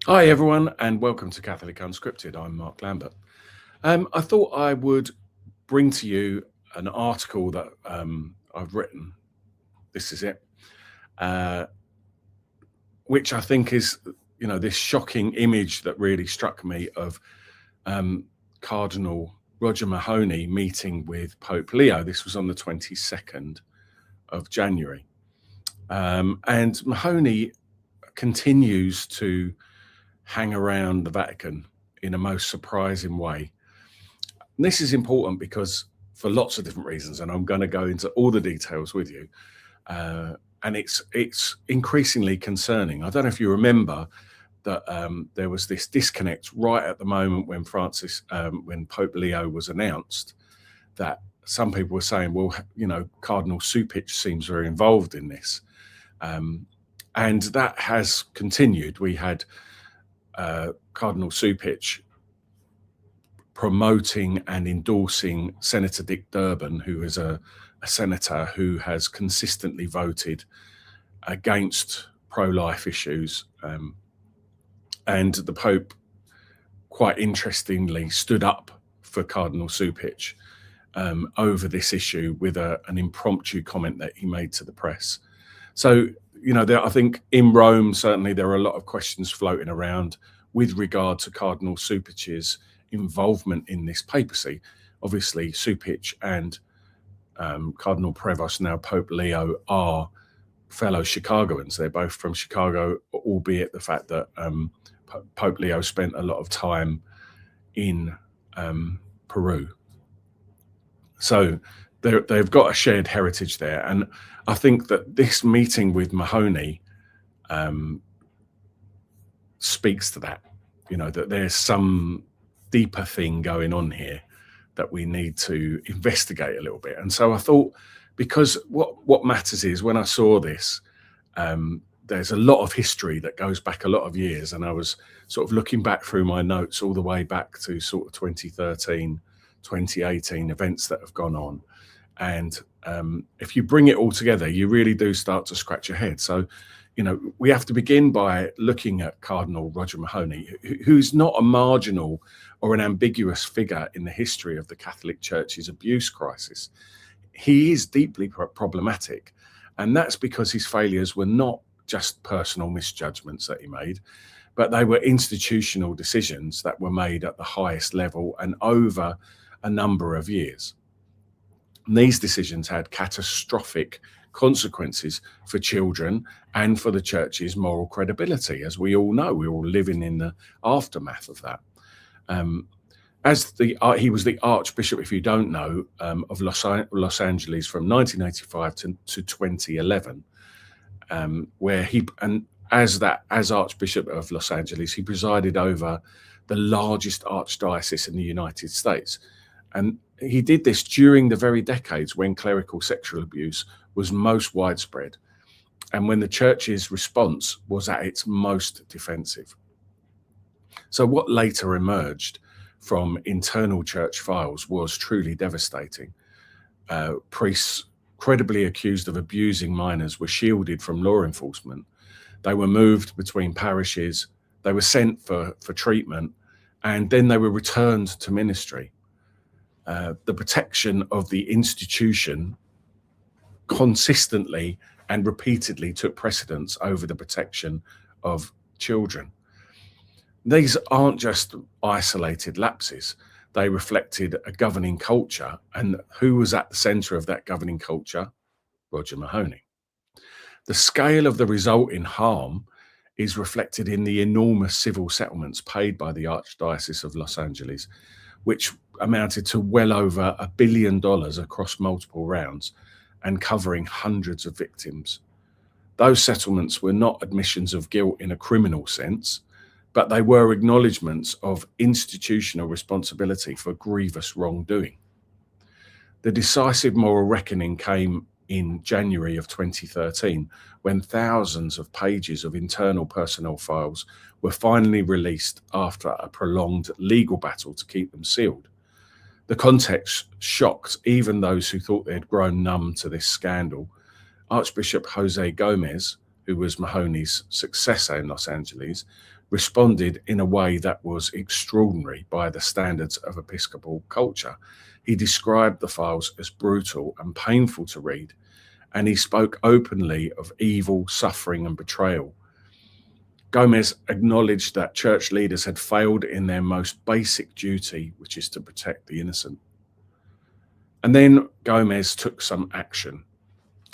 Hi, everyone, and welcome to Catholic Unscripted. I'm Mark Lambert. I thought I would bring to you an article that I've written. This is it, uh, which I think is, this shocking image that really struck me of Cardinal Roger Mahony meeting with Pope Leo. This was on the 22nd of January. And Mahony continues to hang around the Vatican in a most surprising way. And this is important because for lots of different reasons, and I'm going to go into all the details with you. And it's increasingly concerning. I don't know if you remember that there was this disconnect right at the moment when when Pope Leo was announced, that some people were saying, well, Cardinal Cupich seems very involved in this. And that has continued. We had Cardinal Cupich promoting and endorsing Senator Dick Durbin, who is a senator who has consistently voted against pro-life issues. And the Pope, quite interestingly, stood up for Cardinal Cupich over this issue with an impromptu comment that he made to the press. So, I think in Rome, certainly there are a lot of questions floating around with regard to Cardinal Cupich's involvement in this papacy. Obviously, Supich and Cardinal Prevost, now Pope Leo, are fellow Chicagoans. They're both from Chicago, albeit the fact that Pope Leo spent a lot of time in Peru. So they've got a shared heritage there. And I think that this meeting with Mahony speaks to that, that there's some deeper thing going on here that we need to investigate a little bit. And so I thought, because what matters is, when I saw this, there's a lot of history that goes back a lot of years. And I was sort of looking back through my notes all the way back to sort of 2013, 2018 events that have gone on. And if you bring it all together, you really do start to scratch your head. So, we have to begin by looking at Cardinal Roger Mahony, who's not a marginal or an ambiguous figure in the history of the Catholic Church's abuse crisis. He is deeply problematic, and that's because his failures were not just personal misjudgments that he made, but they were institutional decisions that were made at the highest level and over a number of years. And these decisions had catastrophic consequences for children and for the church's moral credibility, as we all know. We're all living in the aftermath of that. He was the Archbishop, if you don't know, of Los Angeles from 1985 to 2011, as Archbishop of Los Angeles, he presided over the largest archdiocese in the United States. And he did this during the very decades when clerical sexual abuse was most widespread, and when the church's response was at its most defensive. So what later emerged from internal church files was truly devastating. Priests credibly accused of abusing minors were shielded from law enforcement. They were moved between parishes, they were sent for treatment, and then they were returned to ministry. The protection of the institution consistently and repeatedly took precedence over the protection of children. These aren't just isolated lapses. They reflected a governing culture, and who was at the center of that governing culture? Roger Mahony. The scale of the resulting harm is reflected in the enormous civil settlements paid by the Archdiocese of Los Angeles, which amounted to well over $1 billion across multiple rounds and covering hundreds of victims. Those settlements were not admissions of guilt in a criminal sense, but they were acknowledgements of institutional responsibility for grievous wrongdoing. The decisive moral reckoning came in January of 2013, when thousands of pages of internal personnel files were finally released after a prolonged legal battle to keep them sealed. The context shocked even those who thought they had grown numb to this scandal. Archbishop José Gómez, who was Mahony's successor in Los Angeles, responded in a way that was extraordinary by the standards of episcopal culture. He described the files as brutal and painful to read, and he spoke openly of evil, suffering, and betrayal. Gómez acknowledged that church leaders had failed in their most basic duty, which is to protect the innocent. And then Gómez took some action.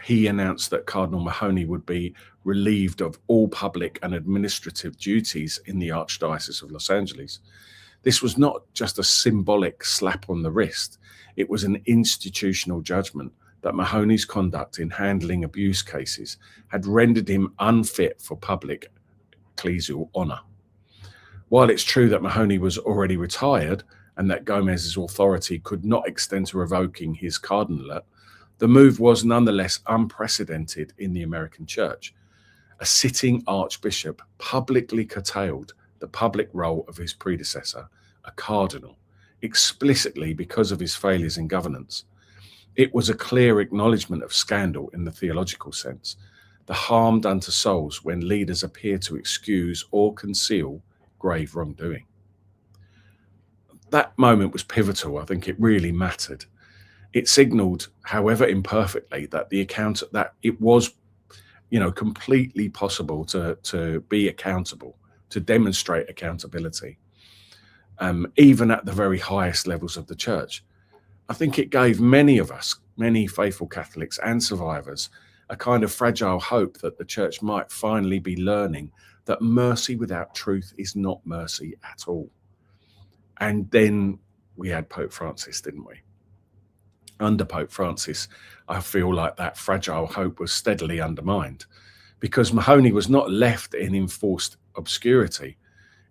He announced that Cardinal Mahony would be relieved of all public and administrative duties in the Archdiocese of Los Angeles. This was not just a symbolic slap on the wrist. It was an institutional judgment that Mahony's conduct in handling abuse cases had rendered him unfit for public ecclesial honour. While it's true that Mahony was already retired and that Gómez's authority could not extend to revoking his cardinalate, the move was nonetheless unprecedented in the American Church. A sitting archbishop publicly curtailed the public role of his predecessor, a cardinal, explicitly because of his failures in governance. It was a clear acknowledgement of scandal in the theological sense, the harm done to souls when leaders appear to excuse or conceal grave wrongdoing. That moment was pivotal. I think it really mattered. It signalled, however imperfectly, that it was, completely possible to be accountable, to demonstrate accountability, even at the very highest levels of the church. I think it gave many of us, many faithful Catholics and survivors, a kind of fragile hope that the church might finally be learning that mercy without truth is not mercy at all. And then we had Pope Francis, didn't we? Under Pope Francis, I feel like that fragile hope was steadily undermined because Mahony was not left in enforced obscurity.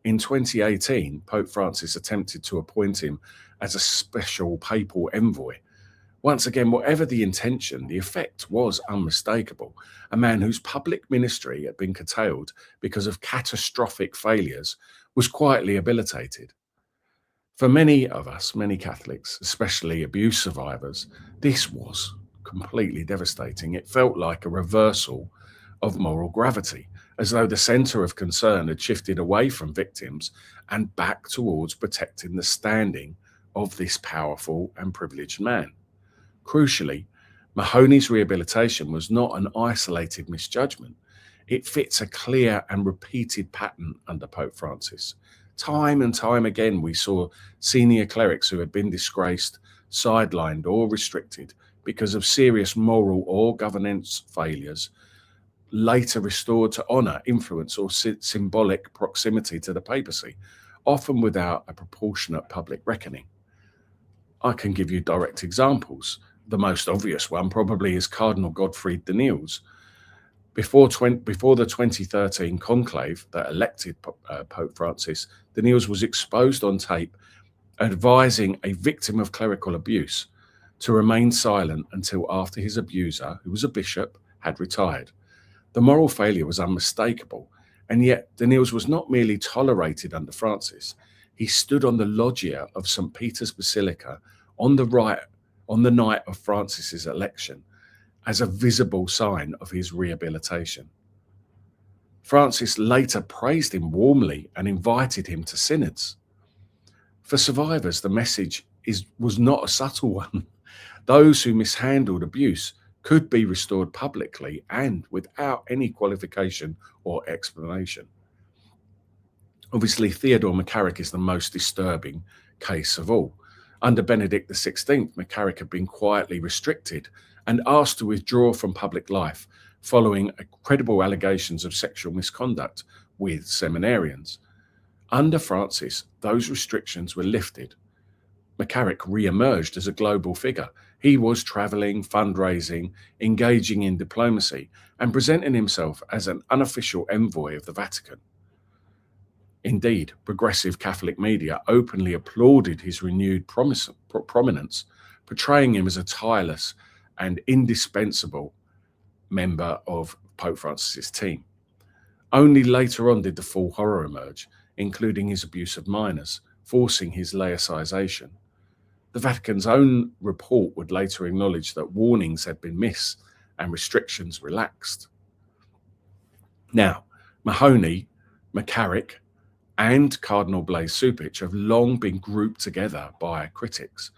In 2018, Pope Francis attempted to appoint him as a special papal envoy. Once again, whatever the intention, the effect was unmistakable. A man whose public ministry had been curtailed because of catastrophic failures was quietly habilitated. For many of us, many Catholics, especially abuse survivors, this was completely devastating. It felt like a reversal of moral gravity, as though the centre of concern had shifted away from victims and back towards protecting the standing of this powerful and privileged man. Crucially, Mahony's rehabilitation was not an isolated misjudgment. It fits a clear and repeated pattern under Pope Francis. Time and time again, we saw senior clerics who had been disgraced, sidelined or restricted because of serious moral or governance failures, later restored to honour, influence or symbolic proximity to the papacy, often without a proportionate public reckoning. I can give you direct examples. The most obvious one probably is Cardinal Gottfried de Niels. Before the 2013 conclave that elected Pope Francis, de Niels was exposed on tape advising a victim of clerical abuse to remain silent until after his abuser, who was a bishop, had retired. The moral failure was unmistakable, and yet de Niels was not merely tolerated under Francis. He stood on the loggia of St. Peter's Basilica on the night of Francis's election as a visible sign of his rehabilitation. Francis later praised him warmly and invited him to synods. For survivors, the message was not a subtle one. Those who mishandled abuse could be restored publicly and without any qualification or explanation. Obviously, Theodore McCarrick is the most disturbing case of all. Under Benedict XVI, McCarrick had been quietly restricted and asked to withdraw from public life following credible allegations of sexual misconduct with seminarians. Under Francis, those restrictions were lifted. McCarrick re-emerged as a global figure. He was travelling, fundraising, engaging in diplomacy, and presenting himself as an unofficial envoy of the Vatican. Indeed, progressive Catholic media openly applauded his renewed prominence, portraying him as a tireless and indispensable member of Pope Francis's team. Only later on did the full horror emerge, including his abuse of minors, forcing his laicization. The Vatican's own report would later acknowledge that warnings had been missed and restrictions relaxed. Now, Mahony, McCarrick, and Cardinal Blaise Supich have long been grouped together by critics,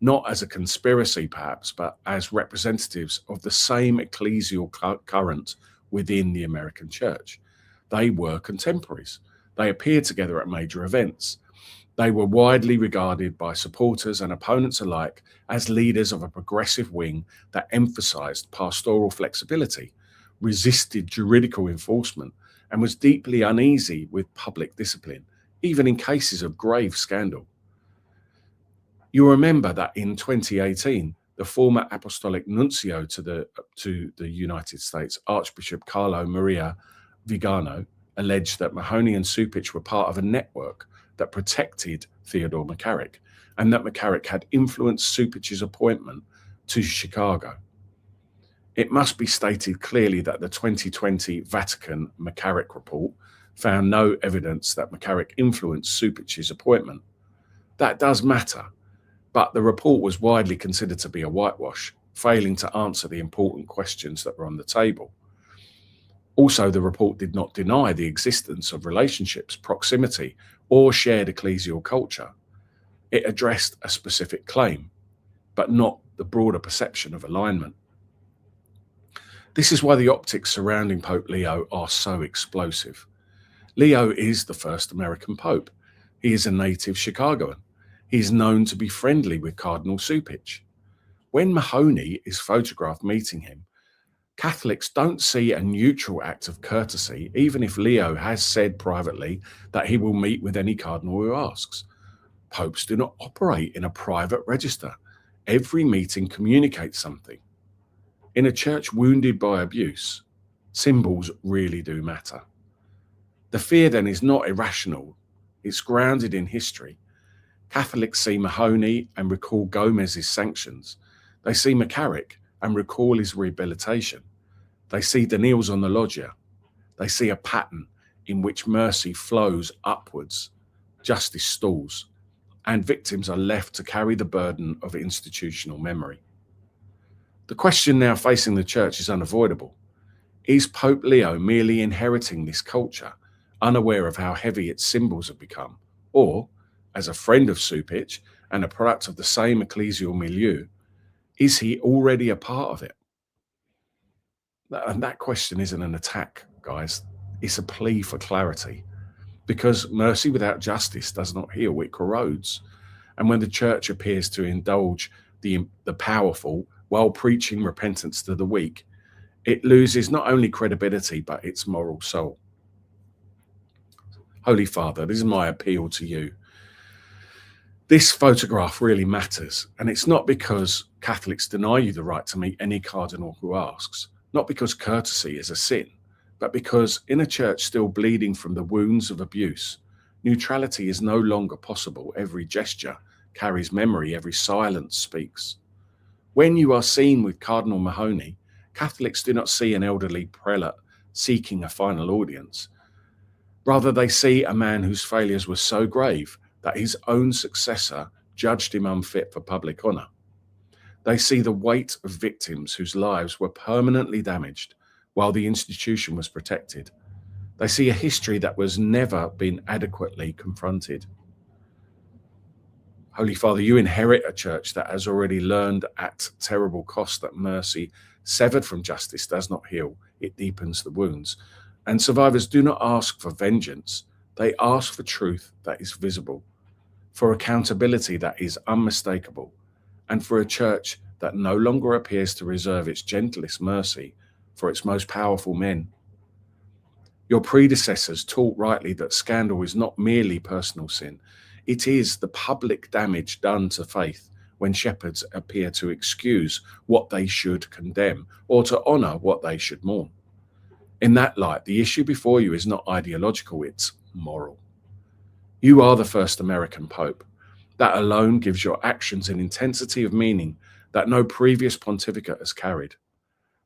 not as a conspiracy perhaps, but as representatives of the same ecclesial current within the American Church. They were contemporaries. They appeared together at major events. They were widely regarded by supporters and opponents alike as leaders of a progressive wing that emphasized pastoral flexibility, resisted juridical enforcement, and was deeply uneasy with public discipline, even in cases of grave scandal. You'll remember that in 2018, the former apostolic nuncio to the United States, Archbishop Carlo Maria Vigano, alleged that Mahony and Supich were part of a network that protected Theodore McCarrick, and that McCarrick had influenced Supich's appointment to Chicago. It must be stated clearly that the 2020 Vatican McCarrick report found no evidence that McCarrick influenced Supich's appointment. That does matter, but the report was widely considered to be a whitewash, failing to answer the important questions that were on the table. Also, the report did not deny the existence of relationships, proximity, or shared ecclesial culture. It addressed a specific claim, but not the broader perception of alignment. This is why the optics surrounding Pope Leo are so explosive. Leo is the first American Pope. He is a native Chicagoan. He is known to be friendly with Cardinal Cupich. When Mahony is photographed meeting him, Catholics don't see a neutral act of courtesy, even if Leo has said privately that he will meet with any cardinal who asks. Popes do not operate in a private register. Every meeting communicates something. In a church wounded by abuse, symbols really do matter. The fear then is not irrational. It's grounded in history. Catholics see Mahony and recall Gómez's sanctions. They see McCarrick and recall his rehabilitation. They see the kneels on the loggia. They see a pattern in which mercy flows upwards, justice stalls, and victims are left to carry the burden of institutional memory. The question now facing the Church is unavoidable. Is Pope Leo merely inheriting this culture, unaware of how heavy its symbols have become? Or, as a friend of Supich and a product of the same ecclesial milieu, is he already a part of it? And that question isn't an attack, guys. It's a plea for clarity. Because mercy without justice does not heal, it corrodes. And when the Church appears to indulge the powerful while preaching repentance to the weak, it loses not only credibility, but its moral soul. Holy Father, this is my appeal to you. This photograph really matters, and it's not because Catholics deny you the right to meet any cardinal who asks, not because courtesy is a sin, but because in a church still bleeding from the wounds of abuse, neutrality is no longer possible. Every gesture carries memory, every silence speaks. When you are seen with Cardinal Mahony, Catholics do not see an elderly prelate seeking a final audience. Rather, they see a man whose failures were so grave that his own successor judged him unfit for public honour. They see the weight of victims whose lives were permanently damaged while the institution was protected. They see a history that was never been adequately confronted. Holy Father, you inherit a church that has already learned at terrible cost that mercy severed from justice does not heal, it deepens the wounds. And survivors do not ask for vengeance, they ask for truth that is visible, for accountability that is unmistakable, and for a church that no longer appears to reserve its gentlest mercy for its most powerful men. Your predecessors taught rightly that scandal is not merely personal sin, it is the public damage done to faith when shepherds appear to excuse what they should condemn or to honour what they should mourn. In that light, the issue before you is not ideological, it's moral. You are the first American Pope. That alone gives your actions an intensity of meaning that no previous pontificate has carried.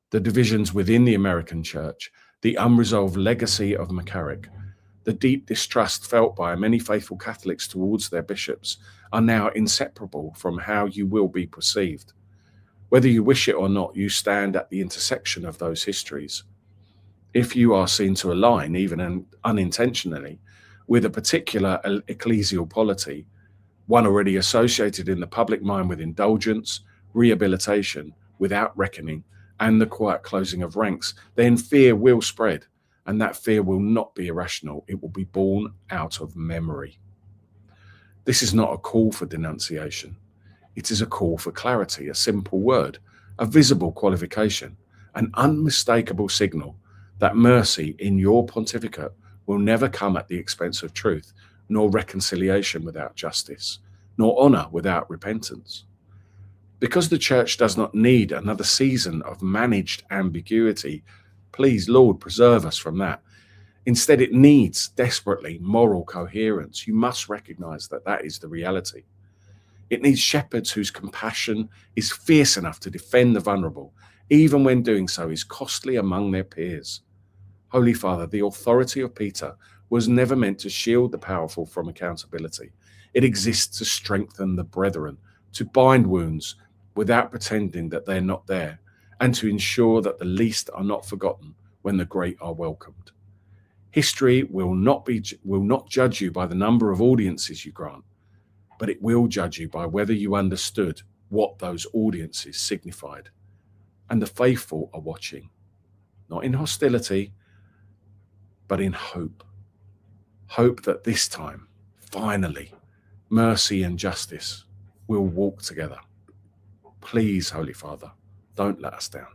The divisions within the American Church, the unresolved legacy of McCarrick, the deep distrust felt by many faithful Catholics towards their bishops are now inseparable from how you will be perceived. Whether you wish it or not, you stand at the intersection of those histories. If you are seen to align, even unintentionally, with a particular ecclesial polity, one already associated in the public mind with indulgence, rehabilitation, without reckoning, and the quiet closing of ranks, then fear will spread, and that fear will not be irrational. It will be born out of memory. This is not a call for denunciation. It is a call for clarity, a simple word, a visible qualification, an unmistakable signal that mercy in your pontificate will never come at the expense of truth, nor reconciliation without justice, nor honour without repentance. Because the Church does not need another season of managed ambiguity, please, Lord, preserve us from that. Instead, it needs desperately moral coherence. You must recognise that that is the reality. It needs shepherds whose compassion is fierce enough to defend the vulnerable, even when doing so is costly among their peers. Holy Father, the authority of Peter was never meant to shield the powerful from accountability. It exists to strengthen the brethren, to bind wounds without pretending that they're not there, and to ensure that the least are not forgotten when the great are welcomed. History will not judge you by the number of audiences you grant, but it will judge you by whether you understood what those audiences signified. And the faithful are watching, not in hostility, but in hope. Hope that this time, finally, mercy and justice will walk together. Please, Holy Father, don't let us down.